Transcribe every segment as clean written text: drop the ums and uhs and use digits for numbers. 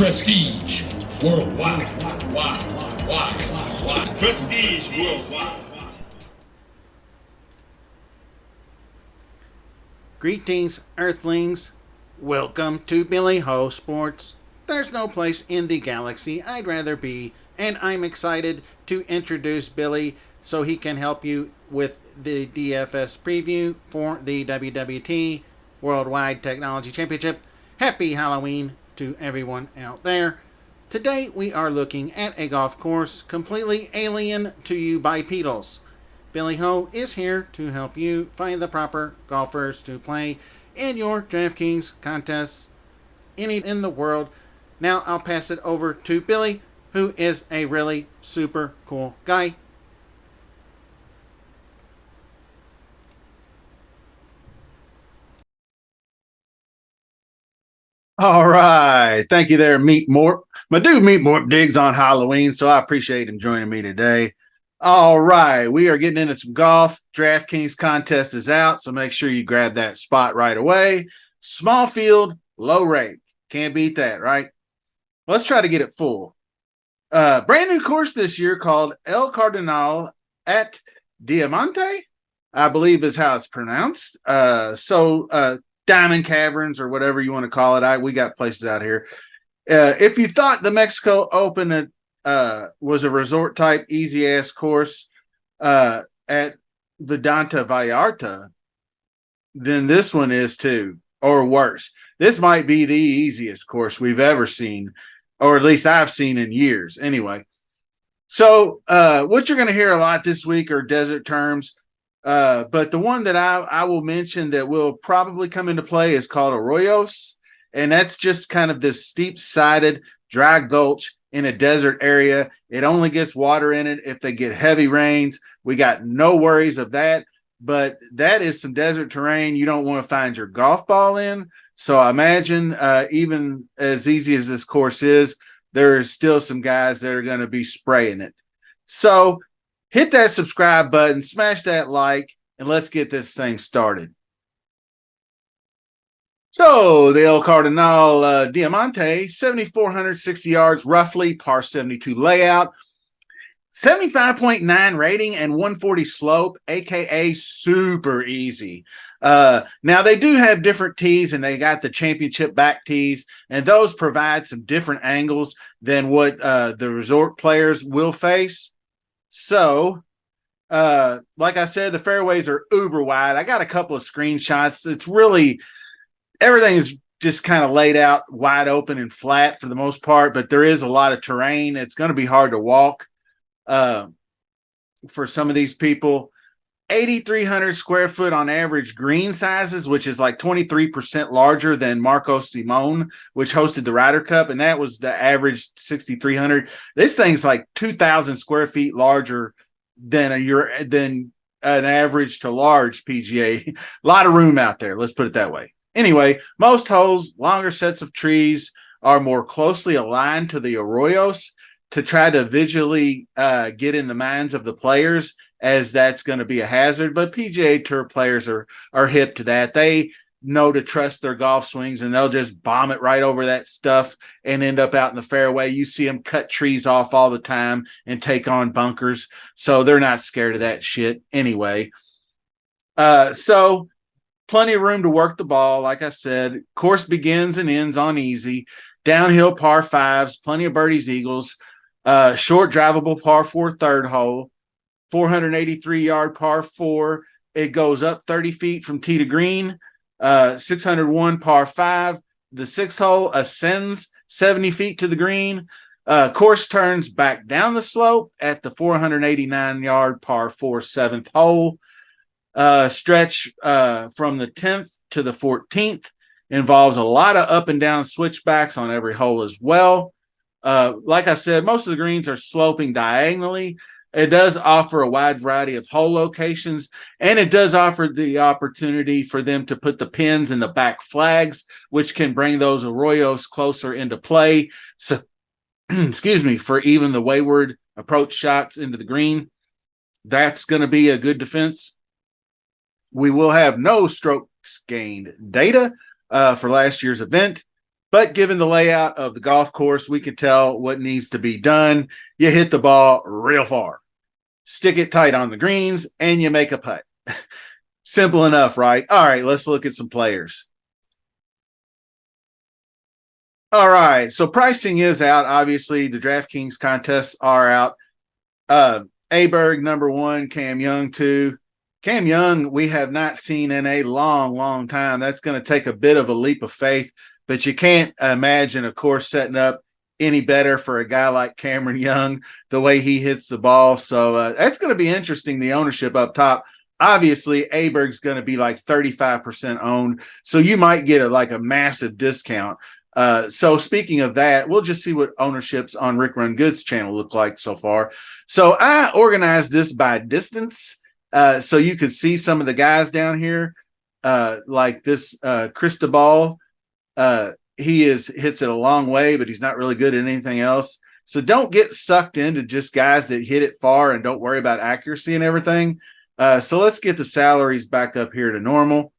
Prestige worldwide. Wide. Prestige worldwide. Greetings, Earthlings. Welcome to Billy Ho Sports. There's no place in the galaxy I'd rather be, and I'm excited to introduce Billy so he can help you with the DFS preview for the WWT Worldwide Technology Championship. Happy Halloween to everyone out there. Today we are looking at a golf course completely alien to you bipedals. Billy Ho is here to help you find the proper golfers to play in your DraftKings contests any in the world. Now I'll pass it over to Billy, who is a really super cool guy. All right. Thank you there, Meat Morp. My dude Meat Morp digs on Halloween, so I appreciate him joining me today. All right. We are getting into some golf. DraftKings contest is out, so make sure you grab that spot right away. Small field, low rake. Can't beat that, right? Let's try to get it full. Brand new course this year called El Cardinal at Diamante, I believe is how it's pronounced. Diamond Caverns or whatever you want to call it. We got places out here. If you thought the Mexico Open was a resort type easy ass course at Vedanta Vallarta, then this one is too, or worse. This might be the easiest course we've ever seen, or at least I've seen in years. Anyway, so what you're going to hear a lot this week are desert terms. But the one that I will mention that will probably come into play is called arroyos. And that's just kind of this steep-sided dry gulch in a desert area. It only gets water in it if they get heavy rains. We got no worries of that. But that is some desert terrain you don't want to find your golf ball in. So I imagine even as easy as this course is, there is still some guys that are going to be spraying it. So hit that subscribe button, smash that like, and let's get this thing started. So the El Cardinal Diamante, 7,460 yards, roughly, par 72 layout, 75.9 rating and 140 slope, aka super easy. Now they do have different tees, and they got the championship back tees, and those provide some different angles than what the resort players will face. So, like I said, the fairways are uber wide. I got a couple of screenshots. It's really, everything is just kind of laid out wide open and flat for the most part, but there is a lot of terrain. It's going to be hard to walk for some of these people. 8,300 square foot on average green sizes, which is like 23% larger than Marco Simone, which hosted the Ryder Cup, and that was the average 6,300. This thing's like 2,000 square feet larger than an average to large PGA. A lot of room out there. Let's put it that way. Anyway, most holes, longer sets of trees are more closely aligned to the arroyos to try to visually get in the minds of the players, as that's going to be a hazard. But PGA Tour players are hip to that. They know to trust their golf swings, and they'll just bomb it right over that stuff and end up out in the fairway. You see them cut trees off all the time and take on bunkers. So they're not scared of that shit anyway. So plenty of room to work the ball. Like I said, course begins and ends on easy. Downhill par fives, plenty of birdies, eagles. Short drivable par four third hole. 483-yard par four. It goes up 30 feet from tee to green. 601 par five. The sixth hole ascends 70 feet to the green. Course turns back down the slope at the 489-yard par four seventh hole. Stretch from the 10th to the 14th. Involves a lot of up and down switchbacks on every hole as well. Like I said, most of the greens are sloping diagonally. It does offer a wide variety of hole locations, and it does offer the opportunity for them to put the pins in the back flags, which can bring those arroyos closer into play. So, excuse me, for even the wayward approach shots into the green, that's going to be a good defense. We will have no strokes gained data for last year's event. But given the layout of the golf course, we can tell what needs to be done. You hit the ball real far, stick it tight on the greens, and you make a putt. Simple enough, right? All right, let's look at some players. All right, so pricing is out. Obviously, the DraftKings contests are out. Aberg, number one, Cam Young, two. Cam Young, we have not seen in a long, long time. That's going to take a bit of a leap of faith, but you can't imagine a course setting up any better for a guy like Cameron Young, the way he hits the ball. So that's going to be interesting, the ownership up top. Obviously, Aberg's going to be like 35% owned, so you might get a massive discount. So speaking of that, we'll just see what ownerships on Rick Run Good's channel look like so far. So I organized this by distance, so you could see some of the guys down here, like this Cristobal. He hits it a long way, but he's not really good at anything else. So don't get sucked into just guys that hit it far and don't worry about accuracy and everything. So let's get the salaries back up here to normal.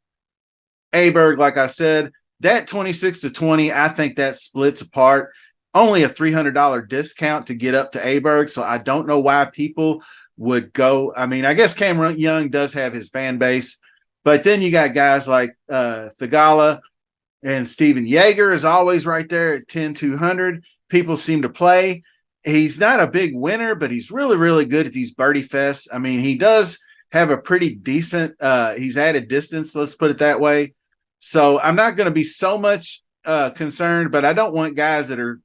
Aberg, like I said, that 26 to 20, I think that splits apart. Only a $300 discount to get up to Aberg, so I don't know why people would go. I mean, I guess Cameron Young does have his fan base, but then you got guys like Thigala and Steven Yeager is always right there at 10-200. People seem to play. He's not a big winner, but he's really, really good at these birdie fests. I mean, he does have a pretty decent, he's added distance, let's put it that way. So I'm not going to be so much concerned, but I don't want guys that are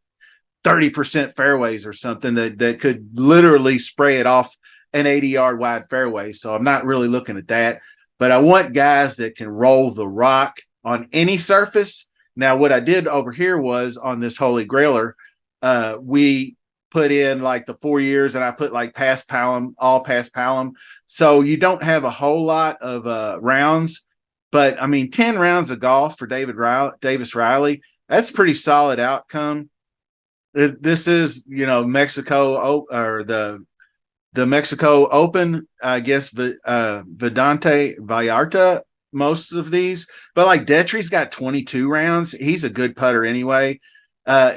30% fairways or something that could literally spray it off an 80-yard wide fairway. So I'm not really looking at that. But I want guys that can roll the rock on any surface. Now, what I did over here was on this Holy Grailer, we put in like the 4 years, and I put like past Palom, all past Palom. So you don't have a whole lot of rounds. But I mean, 10 rounds of golf for Davis Riley, that's pretty solid outcome. This is, Mexico, or the Mexico Open, I guess, Vidante Vallarta, most of these. But like Detri's got 22 rounds. He's a good putter anyway.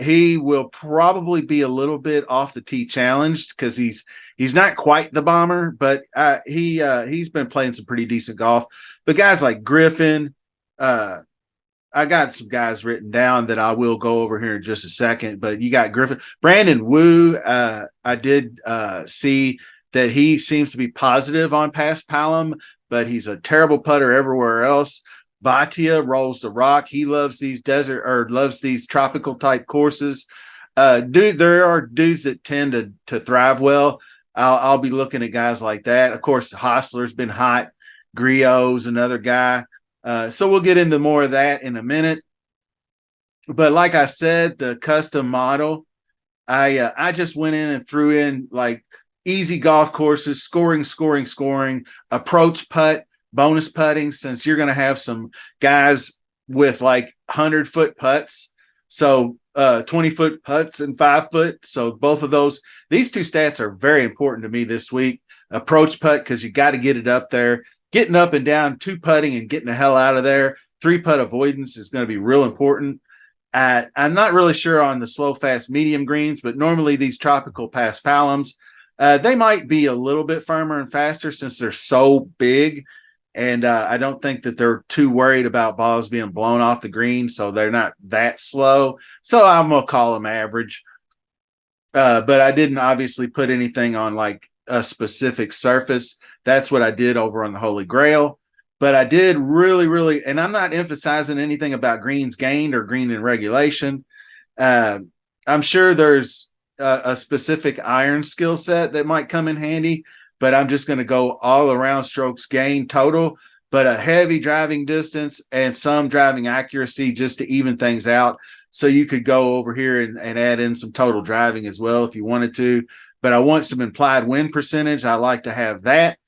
He will probably be a little bit off the tee challenged because he's not quite the bomber, but he's been playing some pretty decent golf. But guys like Griffin, I got some guys written down that I will go over here in just a second. But you got Griffin, Brandon Wu. I did see that he seems to be positive on past Palom, but he's a terrible putter everywhere else. Bhatia rolls the rock. He loves these loves these tropical type courses. There are dudes that tend to thrive well. I'll be looking at guys like that. Of course, Hostler's been hot. Griot's another guy. So we'll get into more of that in a minute. But like I said, the custom model, I just went in and threw in like easy golf courses, scoring, approach putt, bonus putting, since you're going to have some guys with like 100-foot putts. So 20-foot putts and 5-foot. So both of these two stats are very important to me this week. Approach putt, because you got to get it up there. Getting up and down, 2 putting and getting the hell out of there. 3-putt avoidance is going to be real important. I'm not really sure on the slow, fast, medium greens, but normally these tropical past Paloms, they might be a little bit firmer and faster since they're so big. And I don't think that they're too worried about balls being blown off the green, so they're not that slow. So I'm going to call them average. But I didn't obviously put anything on like a specific surface. That's what I did over on the Holy Grail. But I did really, really, and I'm not emphasizing anything about greens gained or green in regulation. I'm sure there's a specific iron skill set that might come in handy, but I'm just going to go all around strokes gained total, but a heavy driving distance and some driving accuracy just to even things out. So you could go over here and add in some total driving as well if you wanted to. But I want some implied win percentage. I like to have that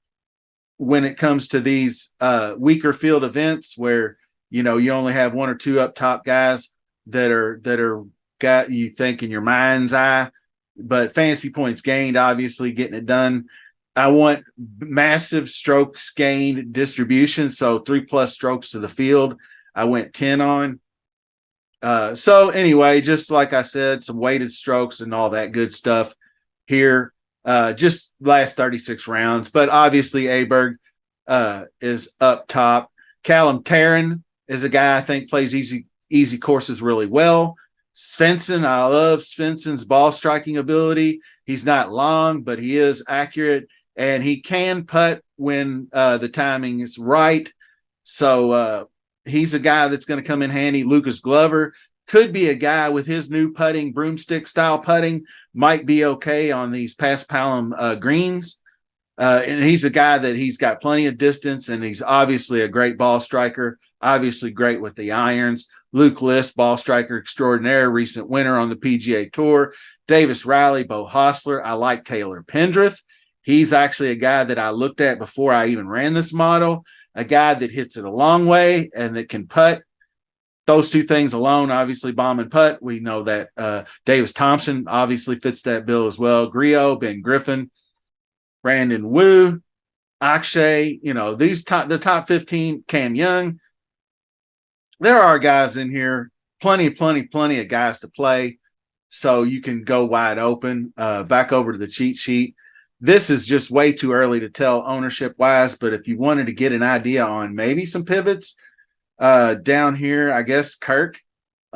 when it comes to these weaker field events where, you only have 1 or 2 up top guys that are got you think in your mind's eye, but fantasy points gained, obviously getting it done. I want massive strokes gained distribution. So 3+ strokes to the field. I went 10 on. So anyway, just like I said, some weighted strokes and all that good stuff here. Just last 36 rounds, but obviously Aberg is up top. Callum Tarrant is a guy I think plays easy courses really well. Svensson, I love Svensson's ball striking ability. He's not long, but he is accurate, and he can putt when the timing is right. So he's a guy that's going to come in handy. Lucas Glover could be a guy with his new putting, broomstick style putting, might be okay on these paspalum greens. And he's a guy that he's got plenty of distance, and he's obviously a great ball striker, obviously great with the irons. Luke List, ball striker extraordinaire, recent winner on the PGA Tour. Davis Riley, Bo Hostler. I like Taylor Pendrith. He's actually a guy that I looked at before I even ran this model, a guy that hits it a long way and that can putt. Those two things alone, obviously bomb and putt. We know that Davis Thompson obviously fits that bill as well. Griot, Ben Griffin, Brandon Wu, Akshay, the top 15, Cam Young. There are guys in here, plenty of guys to play. So you can go wide open. Back over to the cheat sheet. This is just way too early to tell ownership wise, but if you wanted to get an idea on maybe some pivots, down here, I guess Kirk,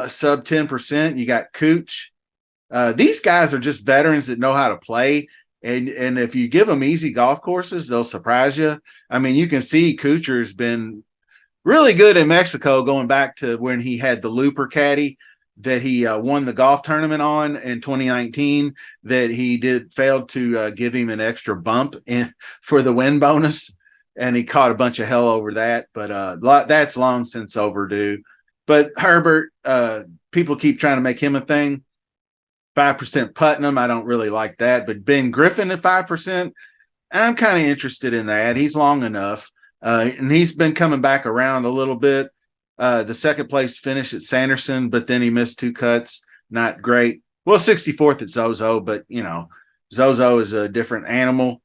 sub 10%. You got Cooch. These guys are just veterans that know how to play. And if you give them easy golf courses, they'll surprise you. I mean, you can see Kuchar's been really good in Mexico, going back to when he had the Looper caddy that he won the golf tournament on in 2019, that he failed to give him an extra bump for the win bonus. And he caught a bunch of hell over that, but that's long since overdue. But Herbert, people keep trying to make him a thing. 5% Putnam, I don't really like that. But Ben Griffin at 5%, I'm kind of interested in that. He's long enough, and he's been coming back around a little bit. The second place finish at Sanderson, but then he missed 2 cuts. Not great. Well, 64th at Zozo, but Zozo is a different animal.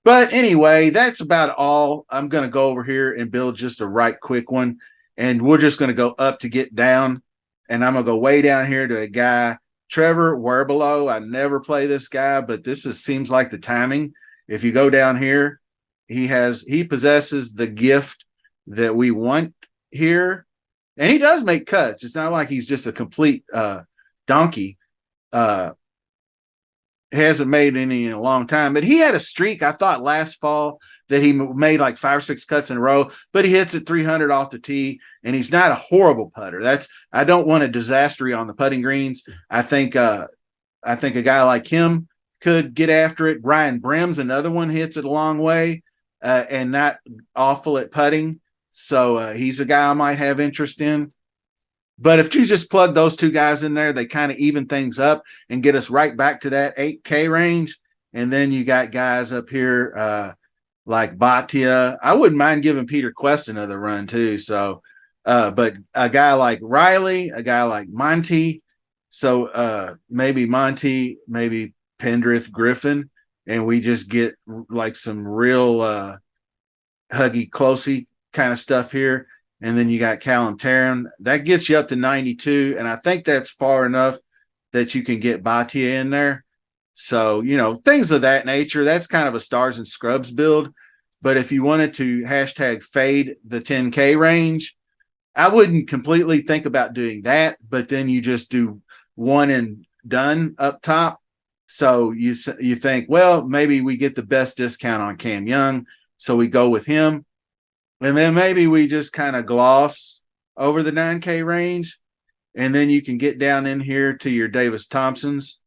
But anyway, that's about all. I'm going to go over here and build just a right quick one. And we're just going to go up to get down. And I'm going to go way down here to a guy, Trevor Werbelow. I never play this guy, but seems like the timing. If you go down here, he possesses the gift that we want here. And he does make cuts. It's not like he's just a complete donkey. Hasn't made any in a long time, but he had a streak, I thought, last fall that he made like 5 or 6 cuts in a row, but he hits it 300 off the tee, and he's not a horrible putter. I don't want a disaster on the putting greens. I think a guy like him could get after it. Ryan Brim's another one, hits it a long way and not awful at putting. So he's a guy I might have interest in. But if you just plug those two guys in there, they kind of even things up and get us right back to that 8K range. And then you got guys up here like Bhatia. I wouldn't mind giving Peter Quest another run too. So, but a guy like Riley, a guy like Monty. So maybe Monty, maybe Pendrith, Griffin, and we just get like some real huggy, closey kind of stuff here. And then you got Callum Tarrant. That gets you up to 92. And I think that's far enough that you can get Bhatia in there. So, things of that nature. That's kind of a stars and scrubs build. But if you wanted to hashtag fade the 10K range, I wouldn't completely think about doing that. But then you just do one and done up top. So you think, well, maybe we get the best discount on Cam Young. So we go with him. And then maybe we just kind of gloss over the 9K range. And then you can get down in here to your Davis Thompsons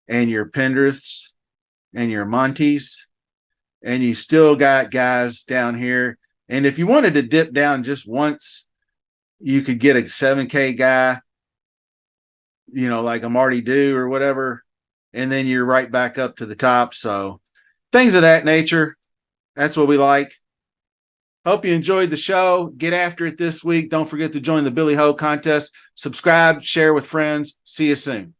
and your Pendriths and your Monties. And you still got guys down here. And if you wanted to dip down just once, you could get a 7K guy, like a Marty Dew or whatever. And then you're right back up to the top. So things of that nature. That's what we like. Hope you enjoyed the show. Get after it this week. Don't forget to join the Billy Ho contest. Subscribe, share with friends. See you soon.